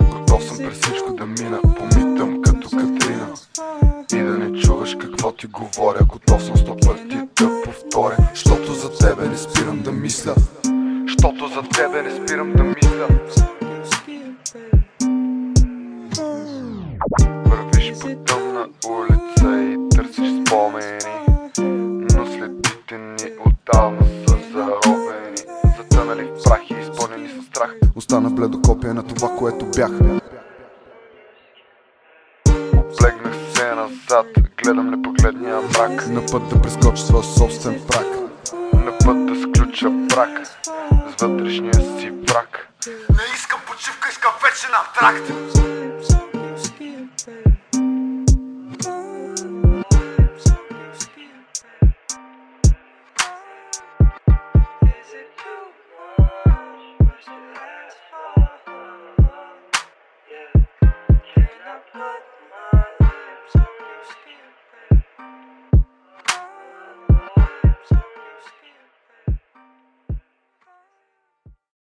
Готов съм през всичко да мина, помитам като Катрина и да не чуваш какво ти говоря. Готов съм 100 пъти да повторя, щото за тебе не спирам да мисля, щото за тебе не спирам да мисля. Вървиш по тъмна улица и търсиш спомени, но следите ни отдавна са заробени, затънали в прах и изпълнени със страх. Остана бледо копия на това, което бях. Облегнах се назад, гледам непогледния мрак, на път да прескоча своя собствен прак, на път да сключа брак с вътрешния си враг. Не искам почивка, искам вече на тракт.